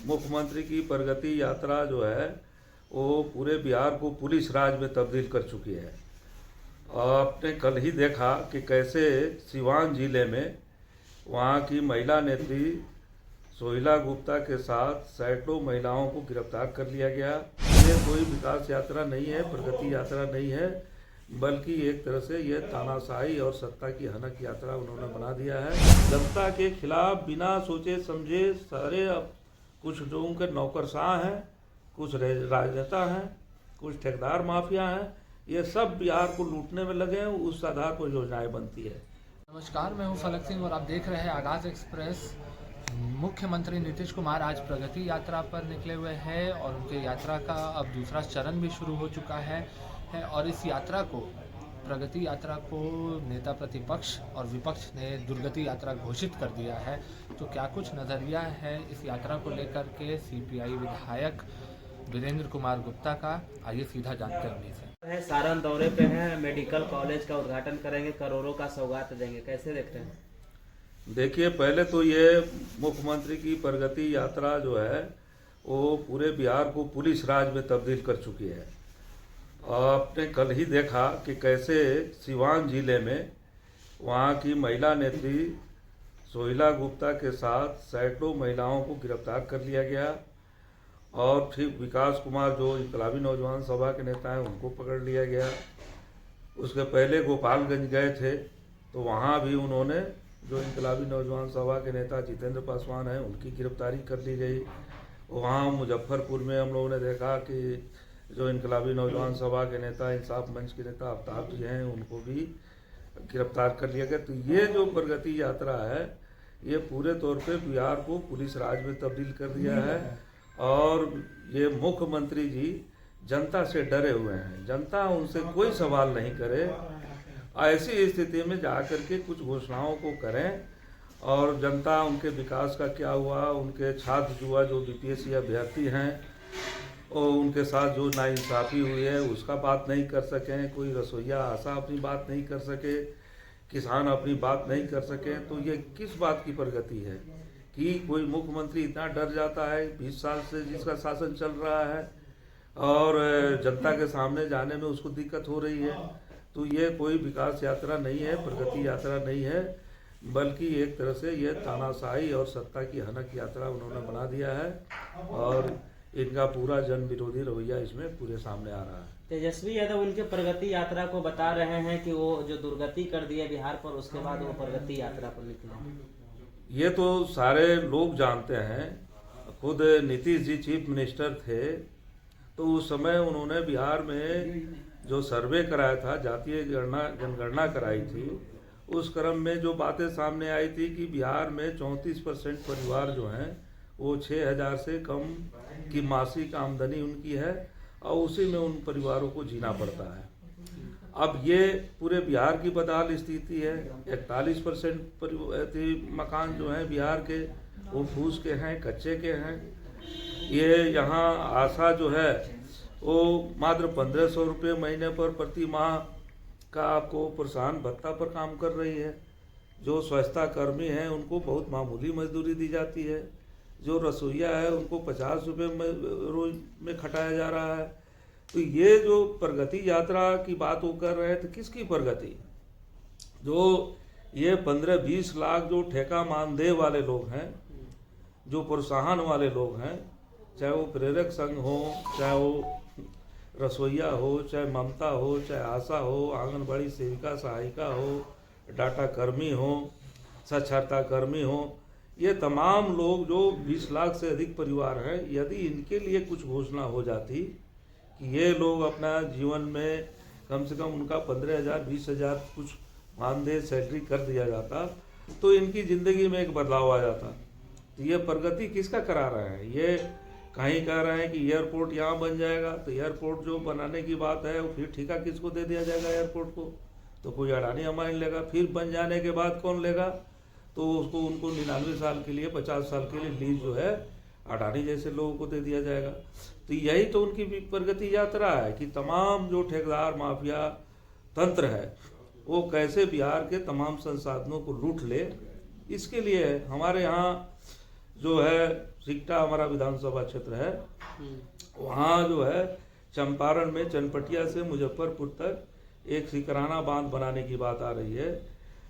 मुख्यमंत्री की प्रगति यात्रा जो है वो पूरे बिहार को पुलिस राज में तब्दील कर चुकी है। आपने कल ही देखा कि कैसे सिवान जिले में वहाँ की महिला नेत्री सोहिला गुप्ता के साथ सैकड़ों महिलाओं को गिरफ्तार कर लिया गया। ये कोई विकास यात्रा नहीं है, प्रगति यात्रा नहीं है, बल्कि एक तरह से ये तानाशाही और सत्ता की हनक यात्रा उन्होंने बना दिया है। जनता के खिलाफ बिना सोचे समझे सारे अब कुछ जो उनके नौकरशाह हैं, कुछ राजनेता हैं, कुछ ठेकेदार माफिया हैं, ये सब बिहार को लूटने में लगे हैं। उस आधार पर योजनाएं बनती है। नमस्कार, मैं हूं फलक सिंह और आप देख रहे हैं आगाज एक्सप्रेस। मुख्यमंत्री नीतीश कुमार आज प्रगति यात्रा पर निकले हुए हैं और उनके यात्रा का अब दूसरा चरण भी शुरू हो चुका है और इस यात्रा को, प्रगति यात्रा को, नेता प्रतिपक्ष और विपक्ष ने दुर्गति यात्रा घोषित कर दिया है। तो क्या कुछ नज़रिया है इस यात्रा को लेकर के सीपीआई विधायक वीरेंद्र कुमार गुप्ता का, आइए सीधा जानते हैं उन्हीं से। सारण दौरे पे हैं, मेडिकल कॉलेज का उद्घाटन करेंगे, करोड़ों का सौगात देंगे, कैसे देखते हैं? देखिए, पहले तो ये मुख्यमंत्री की प्रगति यात्रा जो है वो पूरे बिहार को पुलिस राज में तब्दील कर चुकी है। आपने कल ही देखा कि कैसे सिवान जिले में वहाँ की महिला नेत्री सोहिला गुप्ता के साथ सैकड़ों महिलाओं को गिरफ्तार कर लिया गया और फिर विकास कुमार जो इनकलाबी नौजवान सभा के नेता हैं उनको पकड़ लिया गया। उसके पहले गोपालगंज गए थे तो वहाँ भी उन्होंने जो इनकलाबी नौजवान सभा के नेता जितेंद्र पासवान हैं उनकी गिरफ्तारी कर ली गई। वहाँ मुजफ्फरपुर में हम लोगों ने देखा कि जो इनकलाबी नौजवान सभा के नेता, इंसाफ मंच के नेता आफ्ताब जी हैं, उनको भी गिरफ्तार कर लिया गया। तो ये जो प्रगति यात्रा है ये पूरे तौर पे बिहार को पुलिस राज में तब्दील कर दिया है और ये मुख्यमंत्री जी जनता से डरे हुए हैं। जनता उनसे कोई सवाल नहीं करे, ऐसी स्थिति में जाकर के कुछ घोषणाओं को करें और जनता उनके विकास का क्या हुआ, उनके छात्र युवा जो बीपीएससी अभ्यर्थी हैं और उनके साथ जो नाइंसाफ़ी हुई है उसका बात नहीं कर सकें, कोई रसोईया आशा अपनी बात नहीं कर सके, किसान अपनी बात नहीं कर सके, तो ये किस बात की प्रगति है कि कोई मुख्यमंत्री इतना डर जाता है? 20 साल से जिसका शासन चल रहा है और जनता के सामने जाने में उसको दिक्कत हो रही है। तो ये कोई विकास यात्रा नहीं है, प्रगति यात्रा नहीं है, बल्कि एक तरह से ये तानाशाही और सत्ता की हनक यात्रा उन्होंने बना दिया है और इनका पूरा जन विरोधी रवैया इसमें पूरे सामने आ रहा है। तेजस्वी यादव उनके प्रगति यात्रा को बता रहे हैं कि वो जो दुर्गति कर दिए बिहार पर, उसके बाद वो प्रगति यात्रा पर निकले। ये तो सारे लोग जानते हैं। खुद नीतीश जी चीफ मिनिस्टर थे तो उस समय उन्होंने बिहार में जो सर्वे कराया था, जातीय जनगणना कराई थी, उस क्रम में जो बातें सामने आई थी कि बिहार में 34% परिवार जो हैं वो 6,000 से कम की मासिक आमदनी उनकी है और उसी में उन परिवारों को जीना पड़ता है। अब ये पूरे बिहार की बदहाल स्थिति है। 41% मकान जो हैं बिहार के वो फूस के हैं, कच्चे के हैं। ये यहाँ आशा जो है वो मात्र 1,500 रुपये महीने पर प्रति माह का आपको प्रोत्साहन भत्ता पर काम कर रही है। जो स्वच्छता कर्मी हैं उनको बहुत मामूली मजदूरी दी जाती है। जो रसोईया है उनको 50 रुपये रोज में खटाया जा रहा है। तो ये जो प्रगति यात्रा की बात वो कर रहे हैं तो किसकी प्रगति? जो ये 15-20 लाख जो ठेका मानदेय वाले लोग हैं, जो प्रोत्साहन वाले लोग हैं, चाहे वो प्रेरक संघ हो, चाहे वो रसोईया हो, चाहे ममता हो, चाहे आशा हो, आंगनबाड़ी सेविका सहायिका हो, डाटा कर्मी हो, साक्षरता कर्मी हो, ये तमाम लोग जो 20 लाख से अधिक परिवार हैं, यदि इनके लिए कुछ घोषणा हो जाती कि ये लोग अपना जीवन में कम से कम उनका 15,000 20,000 कुछ मानदेय सैलरी कर दिया जाता तो इनकी ज़िंदगी में एक बदलाव आ जाता। तो ये प्रगति किसका करा रहे हैं? ये कहीं कह रहे हैं कि एयरपोर्ट यहाँ बन जाएगा, तो एयरपोर्ट जो बनाने की बात है वो फिर ठेका किसको दे दिया जाएगा एयरपोर्ट को? तो कोई अडानी अंबानी लेगा। फिर बन जाने के बाद कौन लेगा? तो उसको उनको 99 साल के लिए, 50 साल के लिए लीज जो है अडानी जैसे लोगों को दे दिया जाएगा। तो यही तो उनकी प्रगति यात्रा है कि तमाम जो ठेकेदार माफिया तंत्र है वो कैसे बिहार के तमाम संसाधनों को लूट ले। इसके लिए हमारे यहाँ जो है सिकटा हमारा विधानसभा क्षेत्र है, वहाँ जो है चंपारण में चनपटिया से मुजफ्फरपुर तक एक सिकराना बांध बनाने की बात आ रही है।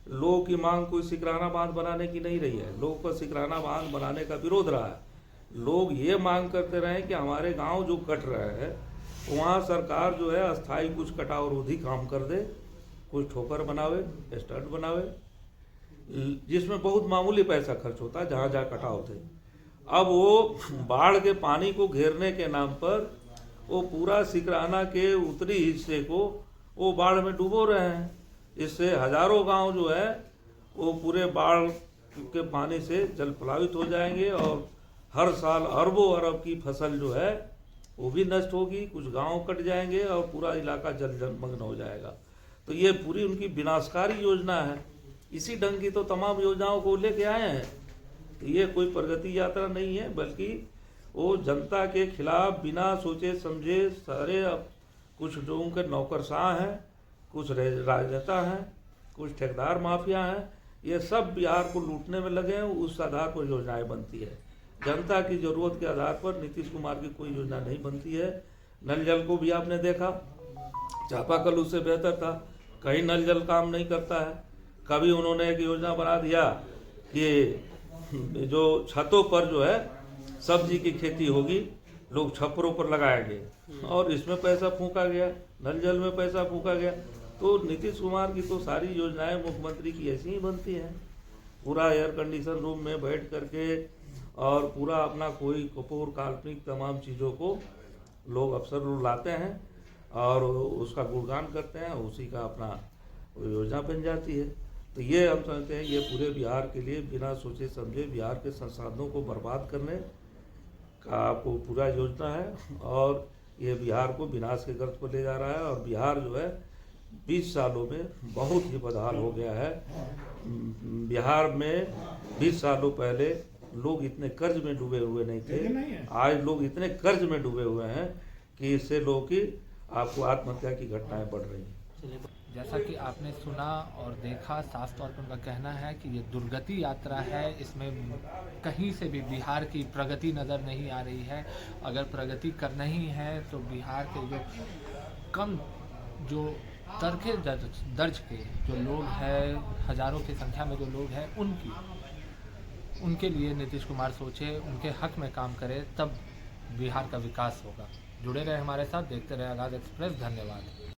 लोगों की मांग कोई सिकराना बांध बनाने की नहीं रही है, लोगों का सिकराना बांध बनाने का विरोध रहा है। लोग ये मांग करते रहे कि हमारे गांव जो कट रहे हैं वहाँ सरकार जो है अस्थायी कुछ कटावरोधी काम कर दे, कुछ ठोकर बनावे, स्टड बनावे, जिसमें बहुत मामूली पैसा खर्च होता है जहाँ जहाँ कटाव थे। अब वो बाढ़ के पानी को घेरने के नाम पर वो पूरा सिकराना के उत्तरी हिस्से को वो बाढ़ में डुबो रहे हैं। इससे हजारों गांव जो है वो पूरे बाढ़ के पानी से जल प्लावित हो जाएंगे और हर साल अरबों अरब की फसल जो है वो भी नष्ट होगी, कुछ गांव कट जाएंगे और पूरा इलाका जलमग्न हो जाएगा। तो ये पूरी उनकी विनाशकारी योजना है। इसी ढंग की तो तमाम योजनाओं को लेके आए हैं। तो ये कोई प्रगति यात्रा नहीं है, बल्कि वो जनता के खिलाफ बिना सोचे समझे सारे कुछ लोगों के नौकरशाह हैं, कुछ राजनेता हैं, कुछ ठेकेदार माफिया हैं, ये सब बिहार को लूटने में लगे हैं। उस आधार पर योजनाएं बनती है। जनता की जरूरत के आधार पर नीतीश कुमार की कोई योजना नहीं बनती है। नल जल को भी आपने देखा, चापाकल उससे बेहतर था, कहीं नल जल काम नहीं करता है। कभी उन्होंने एक योजना बना दिया कि जो छतों पर जो है सब्जी की खेती होगी, लोग छप्परों पर लगाएंगे, और इसमें पैसा फूंका गया, नल जल में पैसा फूंका गया। तो नीतीश कुमार की तो सारी योजनाएं मुख्यमंत्री की ऐसी ही बनती हैं। पूरा एयर कंडीशन रूम में बैठ करके और पूरा अपना कोई कपूर काल्पनिक तमाम चीज़ों को लोग अफसर लोग लाते हैं और उसका गुणगान करते हैं, उसी का अपना योजना बन जाती है। तो ये हम समझते हैं ये पूरे बिहार के लिए बिना सोचे समझे बिहार के संसाधनों को बर्बाद करने का को पूरा योजना है और ये बिहार को विनाश के गर्त पर ले जा रहा है। और बिहार जो है 20 सालों में बहुत ही बदहाल हो गया है। बिहार में 20 सालों पहले लोग इतने कर्ज में डूबे हुए नहीं थे, आज लोग इतने कर्ज में डूबे हुए हैं कि इससे लोगों की आपको आत्महत्या की घटनाएं बढ़ रही हैं। जैसा कि आपने सुना और देखा, साफ तौर पर उनका कहना है कि ये दुर्गति यात्रा है, इसमें कहीं से भी बिहार की प्रगति नज़र नहीं आ रही है। अगर प्रगति करना ही है तो बिहार के जो कम जो तरखे दर्ज के जो लोग हैं, हजारों की संख्या में जो लोग हैं, उनके लिए नीतीश कुमार सोचे, उनके हक में काम करे, तब बिहार का विकास होगा। जुड़े रहे हमारे साथ, देखते रहे आगाज़ एक्सप्रेस। धन्यवाद।